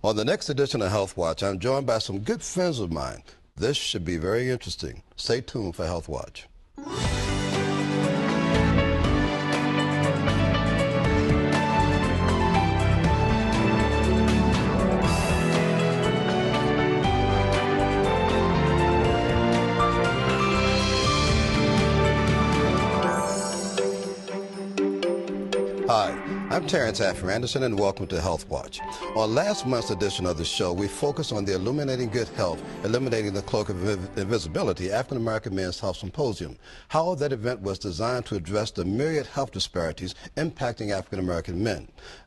On the next edition of Health Watch, I'm joined by some good friends of mine. This should be very interesting. Stay tuned for Health Watch. Hi, I'm Terrence Affer Anderson, and welcome to Health Watch. On last month's edition of the show, we focused on the Illuminating Good Health, Eliminating the Cloak of Invisibility African American Men's Health Symposium. How that event was designed to address the myriad health disparities impacting African American men.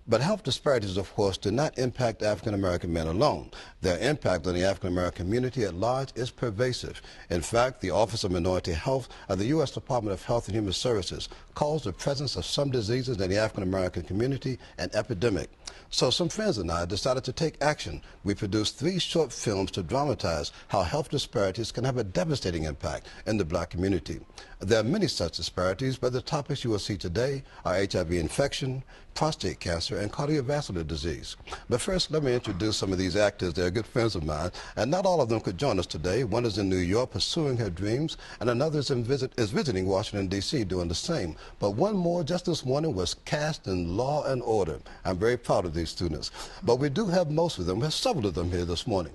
But health disparities, of course, do not impact African American men alone. Their impact on the African American community at large is pervasive. In fact, the Office of Minority Health of the U.S. Department of Health and Human Services calls the presence of some diseases in the African American community an epidemic. So some friends and I decided to take action. We produced 3 short films to dramatize how health disparities can have a devastating impact in the black community. There are many such disparities, but the topics you will see today are HIV infection, prostate cancer, and cardiovascular disease. But first, let me introduce some of these actors. They're good friends of mine, and not all of them could join us today. One is in New York pursuing her dreams, and another is visiting Washington, D.C. doing the same. But one more just this morning was cast in Law and Order. I'm very proud of these students. But we do have most of them. We have several of them here this morning.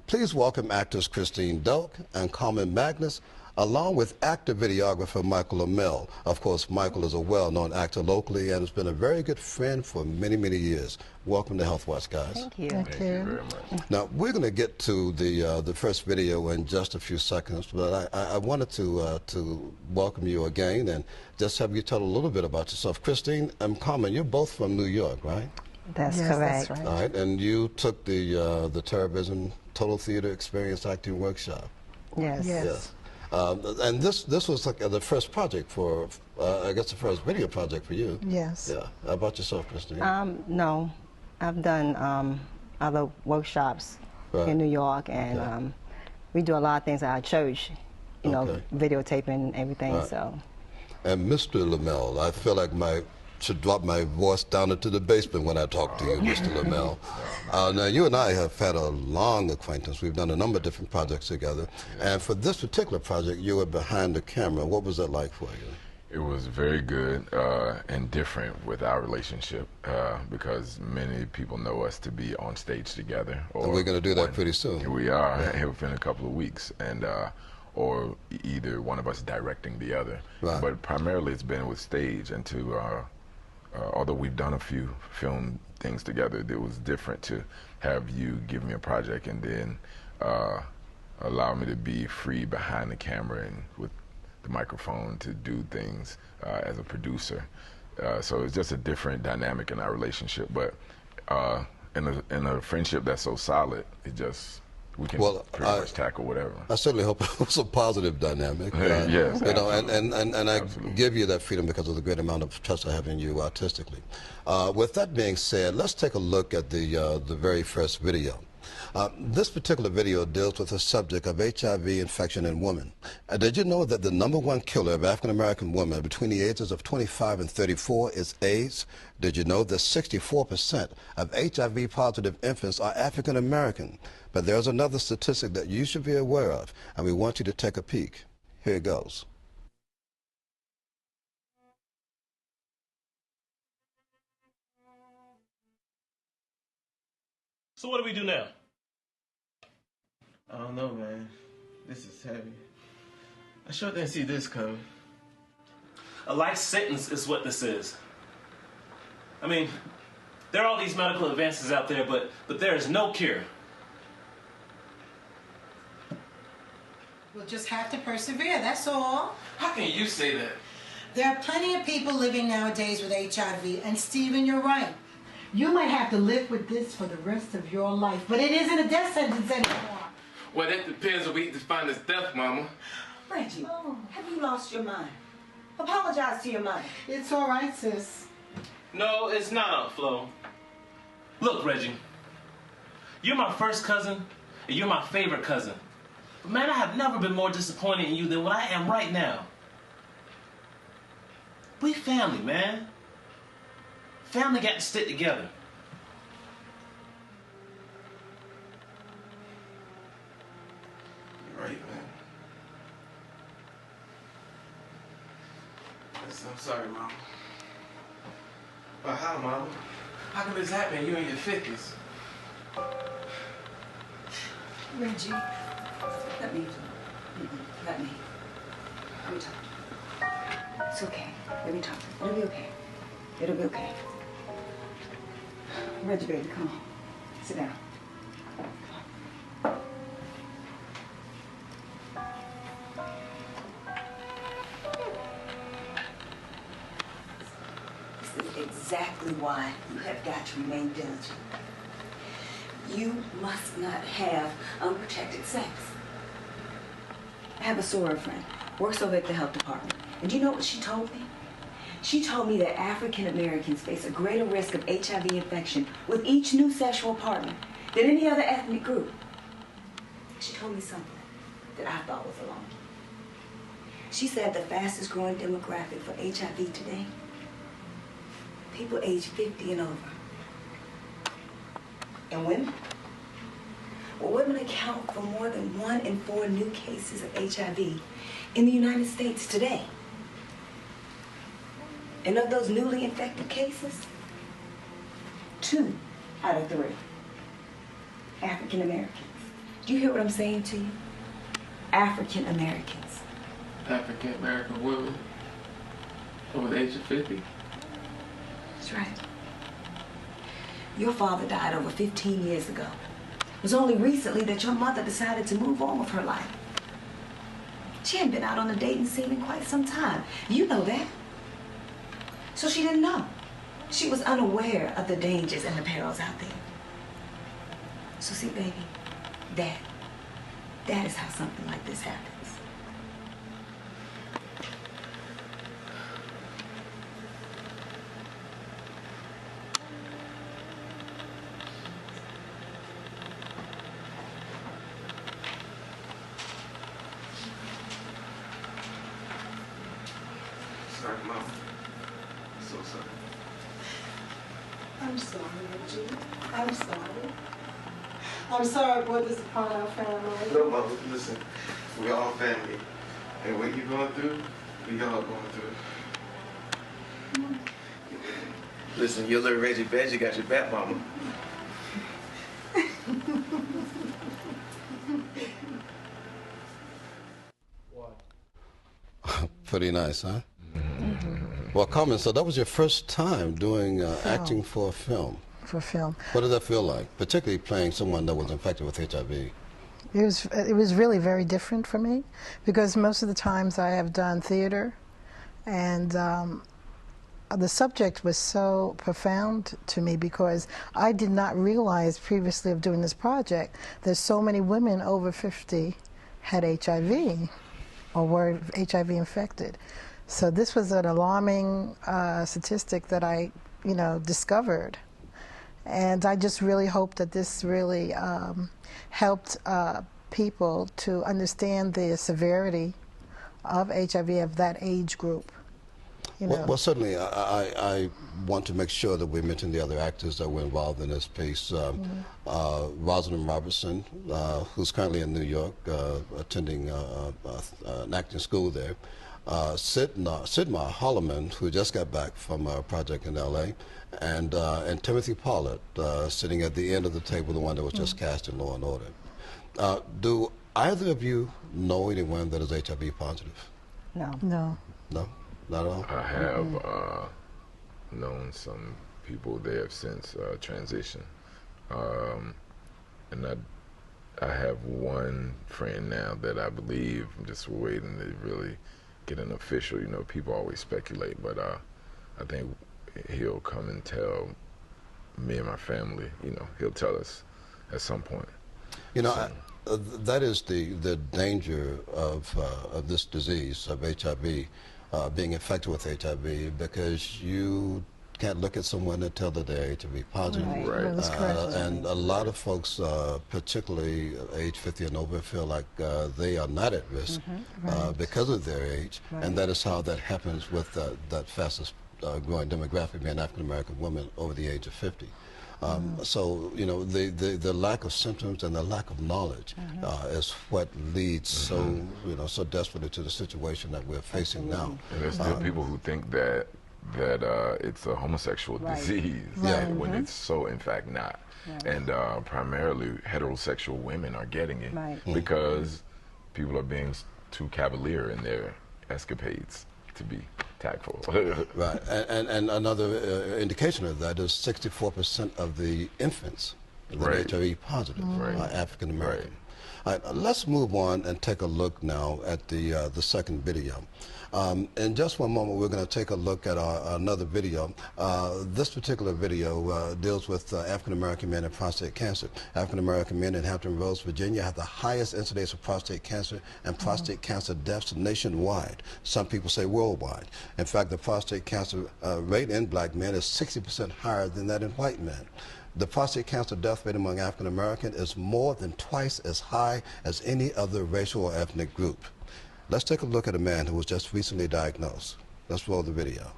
Please welcome actors Christine Delk and Carmen Magnus, along with actor videographer Michael Amell. Of course, Michael is a well-known actor locally and has been a very good friend for many, many years. Welcome to Health Watch, guys. Thank you. Thank you very much. Now, we're going to get to the first video in just a few seconds, but I wanted to welcome you again and just have you tell a little bit about yourself. Christine and Carmen, you're both from New York, right? That's Yes, correct. that's right. All right, and you took the TerraVision Total Theater Experience Acting Workshop. Yes. Yes. And this was like the first project for, I guess the first video project for you. Yes. Yeah. How about yourself, Christine? No, I've done other workshops Right. in New York, and Okay. we do a lot of things at our church, you know, Okay. videotaping and everything, Right. so. And Mr. Lamel, I feel like should drop my voice down into the basement when I talk to you, Mr. Lamel. Now, you and I have had a long acquaintance. We've done a number of different projects together. And for this particular project, you were behind the camera. What was that like for you? It was very good and different with our relationship because many people know us to be on stage together. And we're going to do that pretty soon. We are, within a couple of weeks, and or either one of us directing the other. Right. But primarily it's been with stage, and although we've done a few film things together, it was different to have you give me a project and then allow me to be free behind the camera and with the microphone to do things as a producer. So it's just a different dynamic in our relationship, but in a friendship that's so solid, we can pretty much tackle whatever. I certainly hope it was a positive dynamic. Yes, you know, and I Absolutely. give you that freedom because of the great amount of trust I have in you artistically. With that being said, let's take a look at the very first video. This particular video deals with the subject of HIV infection in women. Did you know that the #1 killer of African American women between the ages of 25 and 34 is AIDS? Did you know that 64% of HIV positive infants are African American? But there's another statistic that you should be aware of, and we want you to take a peek. Here it goes. So what do we do now? I don't know, man. This is heavy. I sure didn't see this coming. A life sentence is what this is. I mean, there are all these medical advances out there, but there is no cure. We'll just have to persevere, that's all. How can you say that? There are plenty of people living nowadays with HIV, and Stephen, you're right. You might have to live with this for the rest of your life, but it isn't a death sentence anymore. Well, that depends on we define as death, Mama. Reggie, have you lost your mind? Apologize to your mother. It's all right, sis. No, it's not, Aunt Flo. Look, Reggie, you're my first cousin, and you're my favorite cousin. But man, I have never been more disappointed in you than what I am right now. We family, man. Family got to stick together. Sorry, Mama. But how, Mama? How can this happen? You in your 50s. Reggie, let me. Let me talk. It's okay. Let me talk. It'll be okay. It'll be okay. Reggie, baby, come on. Sit down. This is exactly why you have got to remain diligent. You must not have unprotected sex. I have a soror friend, works over at the health department. And do you know what she told me? She told me that African Americans face a greater risk of HIV infection with each new sexual partner than any other ethnic group. She told me something that I thought was alarming. She said the fastest growing demographic for HIV today, people age 50 and over. And women? Well, women account for more than 1 in 4 new cases of HIV in the United States today. And of those newly infected cases, 2 out of 3 African Americans. Do you hear what I'm saying to you? African Americans. African American women over the age of 50. That's right. Your father died over 15 years ago. It was only recently that your mother decided to move on with her life. She hadn't been out on the dating scene in quite some time. You know that. So she didn't know. She was unaware of the dangers and the perils out there. So see, baby, that is how something like this happens. Sorry, Mom. So sorry. I'm sorry, Reggie. I'm sorry. I'm sorry I brought this upon our family. No, Mama, listen. We all family. And what you're going through, we all going through. Listen, your little Reggie Veggie got your back, Mama. Pretty nice, huh? Well, Carmen, so that was your first time doing acting for a film. For film. What did that feel like, particularly playing someone that was infected with HIV? It was really very different for me because most of the times I have done theater, and the subject was so profound to me because I did not realize previously of doing this project that so many women over 50 had HIV or were HIV infected. So this was an alarming statistic that I, discovered. And I just really hope that this really helped people to understand the severity of HIV of that age group. Well, certainly, I want to make sure that we mention the other actors that were involved in this piece. Rosalind Robertson, who's currently in New York, attending an acting school there. Sidma Holloman, who just got back from a project in L.A., and Timothy Pollard, sitting at the end of the table, the one that was just cast in Law and Order. Do either of you know anyone that is HIV positive? No. No. No? Not at all? I have known some people. They have since transitioned. And I have one friend now that I believe, I'm just waiting to really get an official, people always speculate, but I think he'll come and tell me and my family, he'll tell us at some point. That is the danger of this disease, of HIV, being infected with HIV, because you can't look at someone and tell that they're HIV positive. Right. That's correct. And a lot of folks, particularly age 50 and over, feel like they are not at risk because of their age, and that is how that happens with that fastest growing demographic, being African American women over the age of 50. So, you know, the lack of symptoms and the lack of knowledge is what leads so desperately to the situation that we're facing now. And there's still people who think that it's a homosexual disease, when it's so in fact not. And primarily heterosexual women are getting it because people are being too cavalier in their escapades to be tactful. Right, and another indication of that is 64% of the infants that are HIV positive are African American. All right, let's move on and take a look now at the second video. In just one moment, we're going to take a look at another video. This particular video deals with African American men and prostate cancer. African American men in Hampton Roads, Virginia, have the highest incidence of prostate cancer and prostate cancer deaths nationwide. Some people say worldwide. In fact, the prostate cancer rate in black men is 60% higher than that in white men. The prostate cancer death rate among African Americans is more than twice as high as any other racial or ethnic group. Let's take a look at a man who was just recently diagnosed. Let's roll the video.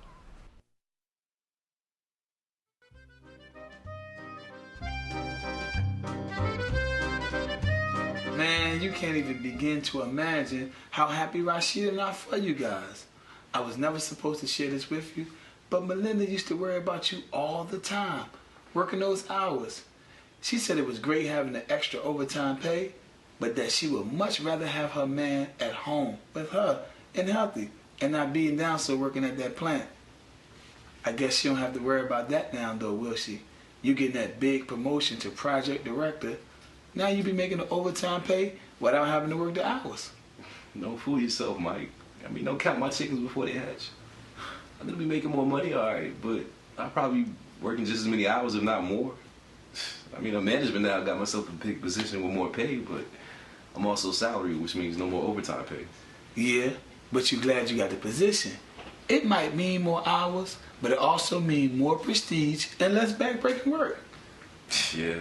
Man, you can't even begin to imagine how happy Rashid and I for you guys. I was never supposed to share this with you, but Melinda used to worry about you all the time, working those hours. She said it was great having the extra overtime pay, but that she would much rather have her man at home with her and healthy and not being down so working at that plant. I guess she don't have to worry about that now though, will she? You getting that big promotion to project director. Now you be making the overtime pay without having to work the hours. Don't fool yourself, Mike. I mean, don't count my chickens before they hatch. I'm gonna be making more money, all right, but I'll probably be working just as many hours, if not more. I mean, I'm management now, I got myself a big position with more pay, but I'm also salary, which means no more overtime pay. Yeah, but you're glad you got the position. It might mean more hours, but it also means more prestige and less backbreaking work. Yeah,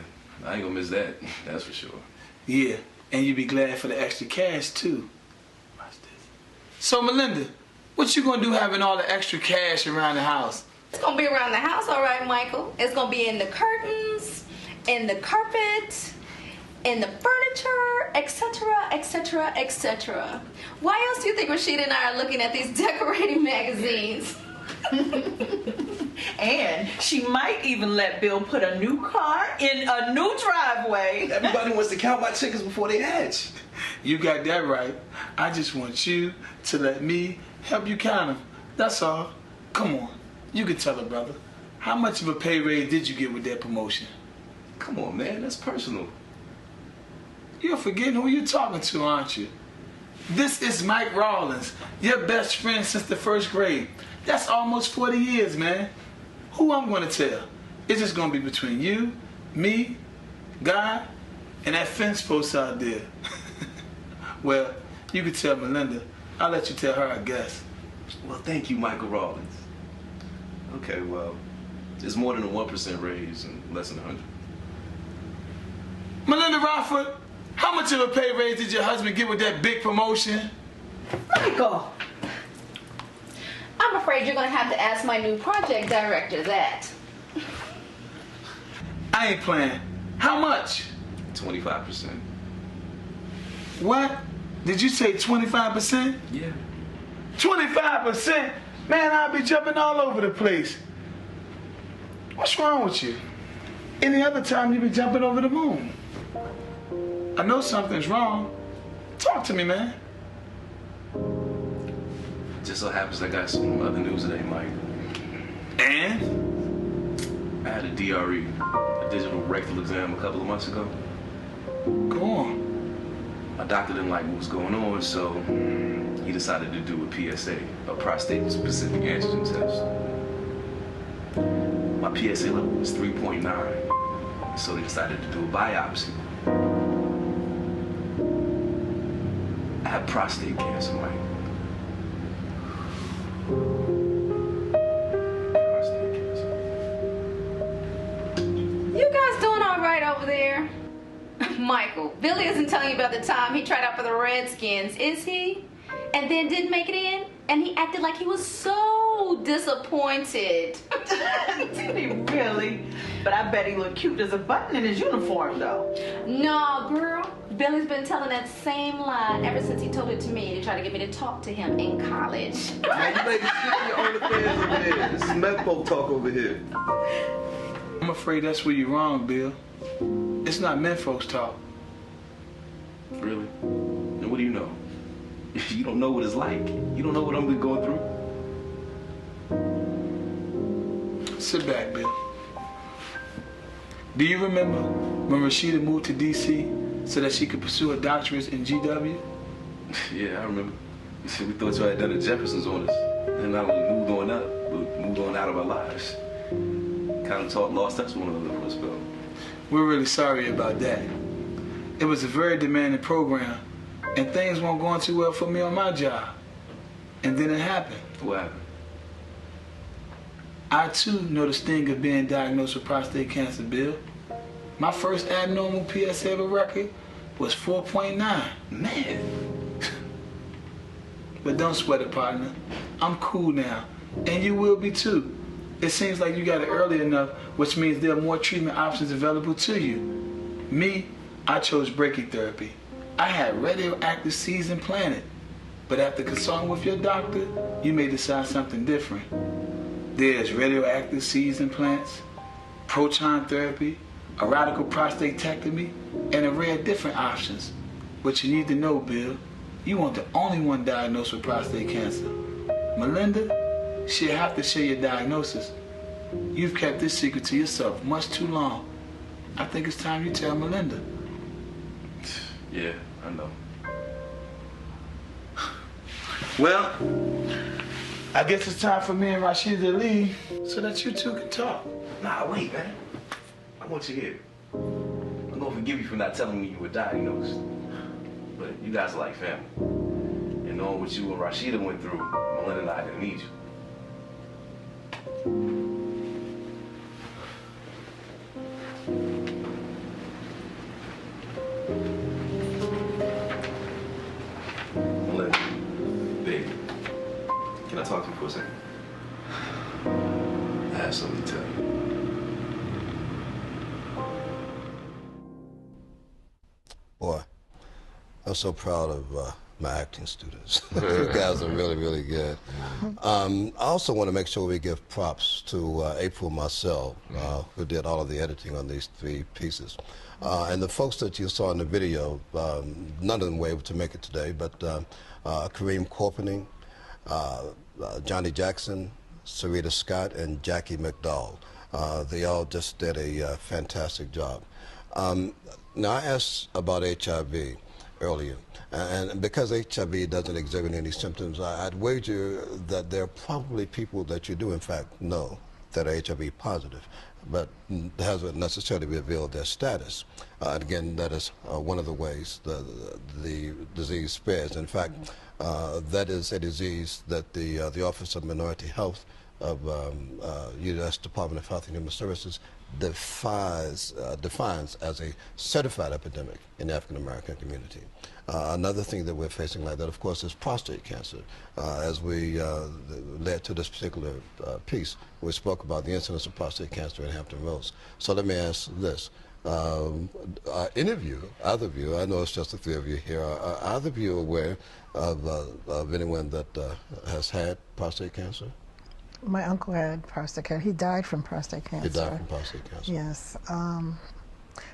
I ain't gonna miss that, that's for sure. Yeah, and you be glad for the extra cash too. Watch this. So Melinda, what you gonna do having all the extra cash around the house? It's gonna be around the house, all right, Michael. It's gonna be in the curtains, in the carpet, in the furniture, etc., etc., etc. Why else do you think Rashid and I are looking at these decorating magazines? And she might even let Bill put a new car in a new driveway. Everybody wants to count my chickens before they hatch. You got that right. I just want you to let me help you count them. That's all. Come on. You can tell her, brother. How much of a pay raise did you get with that promotion? Come on, man. That's personal. You're forgetting who you're talking to, aren't you? This is Mike Rawlins, your best friend since the first grade. That's almost 40 years, man. Who I'm gonna tell? It's just gonna be between you, me, God, and that fence post out there. Well, you could tell Melinda. I'll let you tell her, I guess. Well, thank you, Michael Rawlins. Okay, well, it's more than a 1% raise and less than 100. Melinda Rockford, how much of a pay raise did your husband get with that big promotion? Michael! I'm afraid you're gonna have to ask my new project director that. I ain't playing. How much? 25%. What? Did you say 25%? Yeah. 25%? Man, I'll be jumping all over the place. What's wrong with you? Any other time you be jumping over the moon. I know something's wrong. Talk to me, man. Just so happens I got some other news today, Mike. And? I had a DRE, a digital rectal exam, a couple of months ago. Go on. My doctor didn't like what was going on, so he decided to do a PSA, a prostate-specific antigen test. My PSA level was 3.9, so they decided to do a biopsy. I have prostate cancer, Mike. Prostate cancer. You guys doing all right over there? Michael, Billy isn't telling you about the time he tried out for the Redskins, is he? And then didn't make it in? And he acted like he was so disappointed. Did he really? But I bet he look cute as a button in his uniform, though. No, girl. Billy's been telling that same lie ever since he told it to me to try to get me to talk to him in college. Man, you ladies keep your own affairs over there. This is meth folk talk over here. I'm afraid that's where you're wrong, Bill. It's not men folks talk. Really? And what do you know? You don't know what it's like. You don't know what I'm going through. Sit back, Bill. Do you remember when Rashida moved to D.C. so that she could pursue a doctorate in GW? Yeah, I remember. You see, we thought you had done the Jeffersons on us. And not only moved on up, but moved on out of our lives. Kind of lost touch with one another for a spell. We're really sorry about that. It was a very demanding program, and things weren't going too well for me on my job. And then it happened. What happened? I too know the sting of being diagnosed with prostate cancer, Bill. My first abnormal PSA of a record was 4.9. Man. But don't sweat it, partner. I'm cool now, and you will be too. It seems like you got it early enough, which means there are more treatment options available to you. Me, I chose brachytherapy. I had radioactive seeds implanted, but after consulting with your doctor, you may decide something different. There's radioactive seeds implants, proton therapy, a radical prostatectomy, and an array of different options. What you need to know, Bill, you weren't the only one diagnosed with prostate cancer. Melinda, she'll have to share your diagnosis. You've kept this secret to yourself much too long. I think it's time you tell Melinda. Yeah, I know. Well, I guess it's time for me and Rashida to leave so that you two can talk. Nah, wait, man. I want you here. I'm gonna forgive you for not telling me you were diagnosed. But you guys are like family. And knowing what you and Rashida went through, Melinda and I didn't need you. Melinda, baby, can I talk to you for a second? I have something to tell you. Boy, I'm so proud of my acting students. You guys are really, really good. I also want to make sure we give props to April Marcel, who did all of the editing on these 3 pieces. And the folks that you saw in the video, none of them were able to make it today, but Kareem Corpening, Johnny Jackson, Sarita Scott, and Jackie McDowell. They all just did a fantastic job. Now, I asked about HIV earlier, and because HIV doesn't exhibit any symptoms, I'd wager that there are probably people that you do, in fact, know that are HIV positive, but hasn't necessarily revealed their status. And again, that is one of the ways the disease spreads. In fact, that is a disease that the Office of Minority Health of U.S. Department of Health and Human Services defines as a certified epidemic in the African American community. Another thing that we're facing like that, of course, is prostate cancer. As we led to this particular piece, we spoke about the incidence of prostate cancer in Hampton Roads. So let me ask this. Any of you, either of you, I know it's just the 3 of you here, are either of you aware of anyone that has had prostate cancer? My uncle had prostate cancer. He died from prostate cancer. He died from prostate cancer. Yes,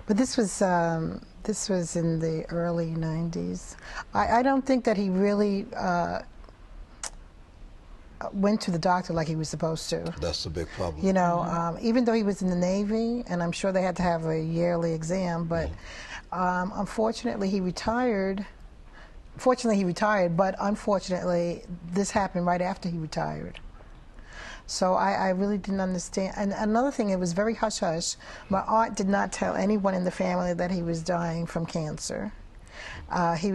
but this was in the early '90s. I don't think that he really went to the doctor like he was supposed to. That's the big problem. You know, even though he was in the Navy, and I'm sure they had to have a yearly exam, but unfortunately he retired. Fortunately he retired, but unfortunately this happened right after he retired. So I really didn't understand. And another thing, it was very hush-hush. My aunt did not tell anyone in the family that he was dying from cancer. They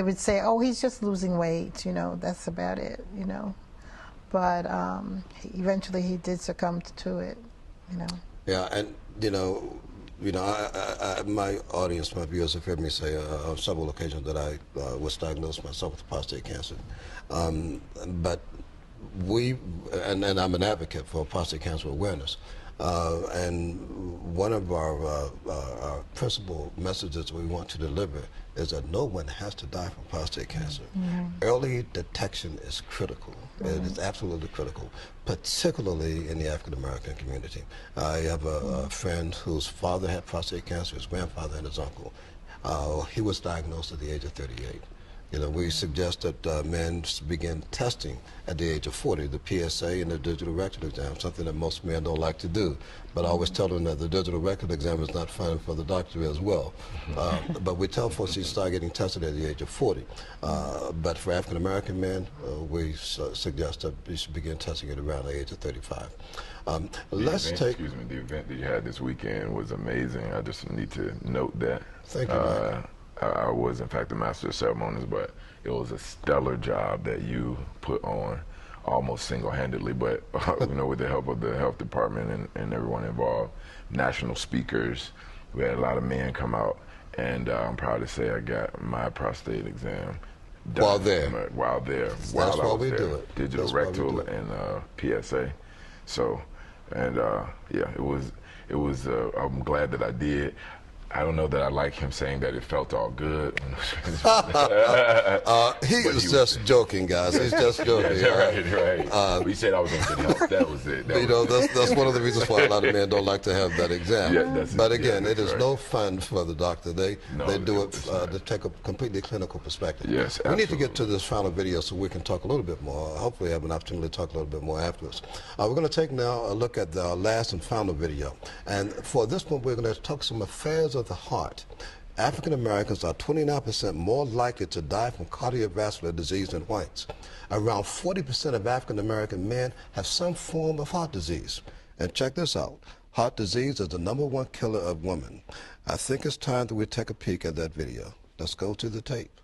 would say, oh, he's just losing weight, you know, that's about it, you know. But eventually he did succumb to it, you know. Yeah, and, you know, my audience, my viewers have heard me say on several occasions that I was diagnosed myself with prostate cancer. But and I'm an advocate for prostate cancer awareness. And one of our principal messages we want to deliver is that no one has to die from prostate cancer. Early detection is critical. It is absolutely critical, particularly in the African American community. I have a friend whose father had prostate cancer, his grandfather and his uncle. He was diagnosed at the age of 38. You know, we suggest that men begin testing at the age of 40, the PSA and the digital rectal exam, something that most men don't like to do. But I always tell them that the digital rectal exam is not fun for the doctor as well. But we tell folks to start getting tested at the age of 40. But for African American men, we suggest that you should begin testing at around the age of 35. Excuse me, the event that you had this weekend was amazing. I just need to note that. Thank you, Mike. I was, in fact, the master of ceremonies, but it was a stellar job that you put on almost single-handedly, but you know, with the help of the health department and everyone involved, national speakers. We had a lot of men come out, and I'm proud to say I got my prostate exam done. While there. That's why we do it. Digital rectal and PSA. So, and yeah, it was. I'm glad that I did. I don't know that I like him saying that it felt all good. He was just joking, guys. He's just joking. Right. He said I was in good health. That was it. That's one of the reasons why a lot of men don't like to have that exam. But again, it is no fun for the doctor. They do it to take a completely clinical perspective. Yes, we need to get to this final video so we can talk a little bit more. Hopefully have an opportunity to talk a little bit more afterwards. We're going to take now a look at the last and final video. And for this one, we're going to talk some affairs of the heart. African Americans are 29% more likely to die from cardiovascular disease than whites. Around 40% of African American men have some form of heart disease. And check this out. Heart disease is the #1 killer of women. I think it's time that we take a peek at that video. Let's go to the tape.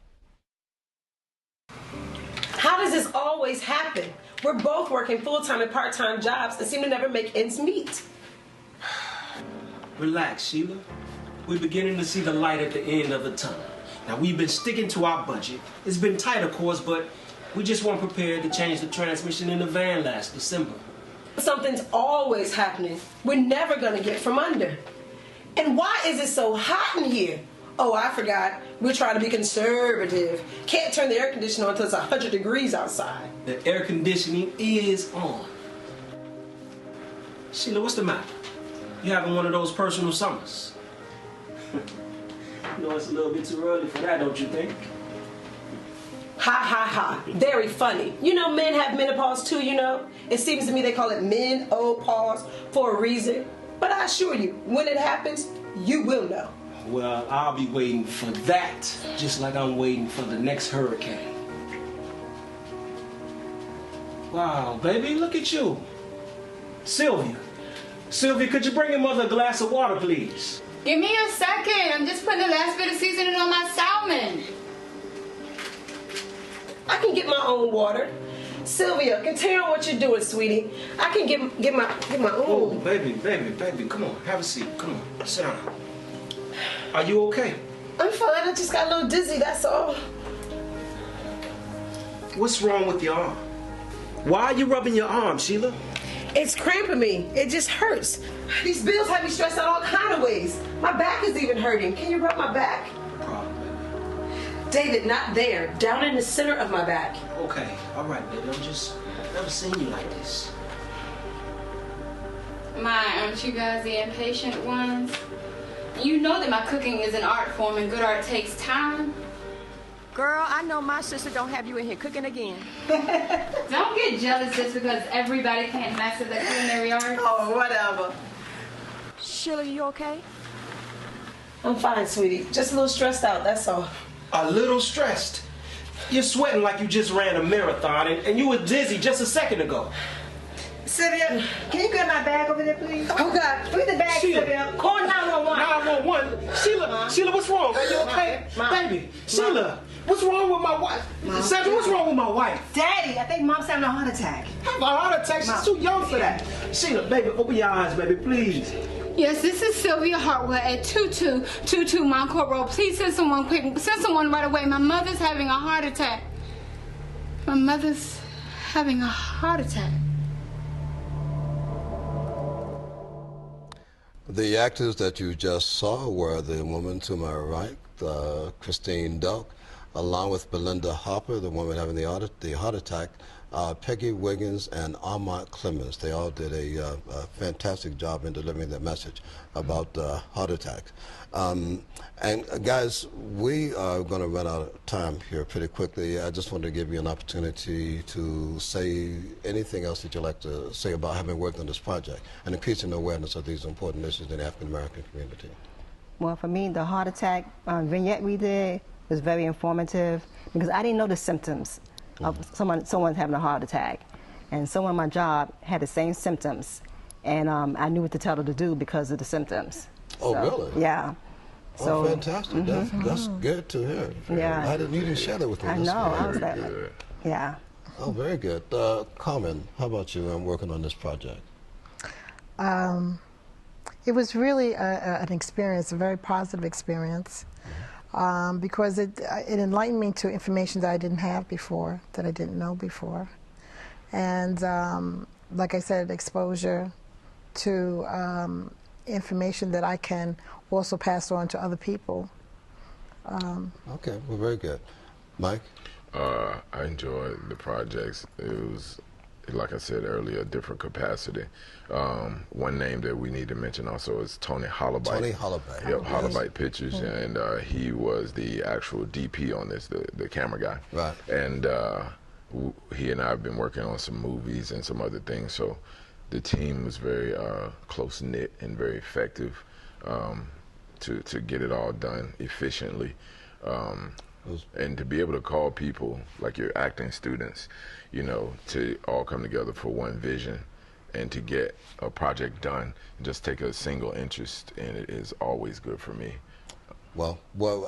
How does this always happen? We're both working full-time and part-time jobs and seem to never make ends meet. Relax, Sheila. We're beginning to see the light at the end of the tunnel. Now, we've been sticking to our budget. It's been tight, of course, but we just weren't prepared to change the transmission in the van last December. Something's always happening. We're never gonna get from under. And why is it so hot in here? Oh, I forgot. We're trying to be conservative. Can't turn the air conditioner on until it's 100 degrees outside. The air conditioning is on. Sheila, what's the matter? You having one of those personal summers? You know, it's a little bit too early for that, don't you think? Ha ha ha. Very funny. You know, men have menopause too, you know? It seems to me they call it men-o-pause for a reason. But I assure you, when it happens, you will know. Well, I'll be waiting for that, just like I'm waiting for the next hurricane. Wow, baby, look at you. Sylvia. Sylvia, could you bring your mother a glass of water, please? Give me a second. I'm just putting the last bit of seasoning on my salmon. I can get my own water. Sylvia, continue on what you're doing, sweetie. I can get my own. Oh, baby, come on, have a seat. Come on, sit down. Are you okay? I'm fine. I just got a little dizzy, that's all. What's wrong with your arm? Why are you rubbing your arm, Sheila? It's cramping me. It just hurts. These bills have me stressed out all kind of ways. My back is even hurting. Can you rub my back? No problem, baby. David, not there. Down in the center of my back. Okay, all right, baby. I've never seen you like this. Aren't you guys the impatient ones? You know that my cooking is an art form and good art takes time. Girl, I know my sister don't have you in here cooking again. Don't get jealous just because everybody can't master the culinary arts. Oh, whatever. Sheila, you okay? I'm fine, sweetie. Just a little stressed out, that's all. A little stressed? You're sweating like you just ran a marathon and you were dizzy just a second ago. Sylvia, can you get my bag over there, please? Oh, God. Put the bag, Sylvia. Call 911. 911? Sheila, what's wrong? Are you okay? Baby, Sheila, what's wrong with my wife? Sandra, what's wrong with my wife? Daddy, I think Mom's having a heart attack. Have a heart attack? She's too young for that. Sheila, baby, open your eyes, baby, please. Yes, this is Sylvia Hartwell at 2222 Montcourt Road. Please send someone quick. Send someone right away. My mother's having a heart attack. My mother's having a heart attack. The actors that you just saw were the woman to my right, Christine Delk, along with Belinda Hopper, the woman having the heart attack, Peggy Wiggins and Armand Clemens. They all did a fantastic job in delivering that message about heart attacks. And guys, we are going to run out of time here pretty quickly. I just wanted to give you an opportunity to say anything else that you'd like to say about having worked on this project and increasing awareness of these important issues in the African American community. Well, for me, the heart attack vignette we did was very informative because I didn't know the symptoms of someone having a heart attack. And someone on my job had the same symptoms. And I knew what to tell her to do because of the symptoms. Oh, really? Yeah. Oh, So, fantastic. That's good to hear. Yeah. I didn't even share that with me. I know. I was like, yeah. Oh, very good. Carmen, how about you in working on this project? It was really an experience, a very positive experience, because it enlightened me to information that I didn't have before, that I didn't know before. And like I said, exposure to information that I can also pass on to other people. Okay, well, very good. Mike? I enjoyed the projects. It was, like I said earlier, a different capacity. One name that we need to mention also is Tony Hollabite. Tony Hollabite. Yep, Hollabite Pictures, and he was the actual DP on this, the camera guy. Right. And he and I have been working on some movies and some other things, so the team was very close-knit and very effective to get it all done efficiently. And to be able to call people like your acting students, you know, to all come together for one vision and to get a project done and just take a single interest in it is always good for me. Well,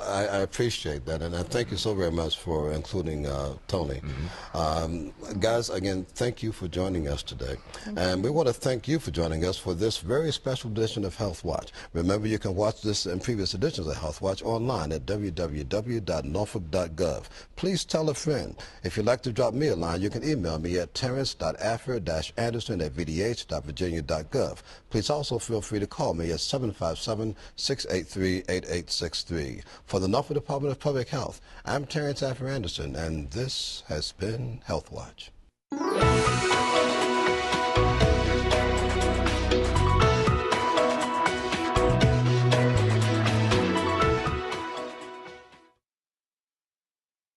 I appreciate that, and I thank you so very much for including Tony. Guys, again, thank you for joining us today. And we want to thank you for joining us for this very special edition of Health Watch. Remember, you can watch this and previous editions of Health Watch online at www.norfolk.gov. Please tell a friend. If you'd like to drop me a line, you can email me at terrence.affer-anderson@vdh.virginia.gov. Please also feel free to call me at 757-683-8863. For the Norfolk Department of Public Health, I'm Terrence Affer Anderson, and this has been Health Watch.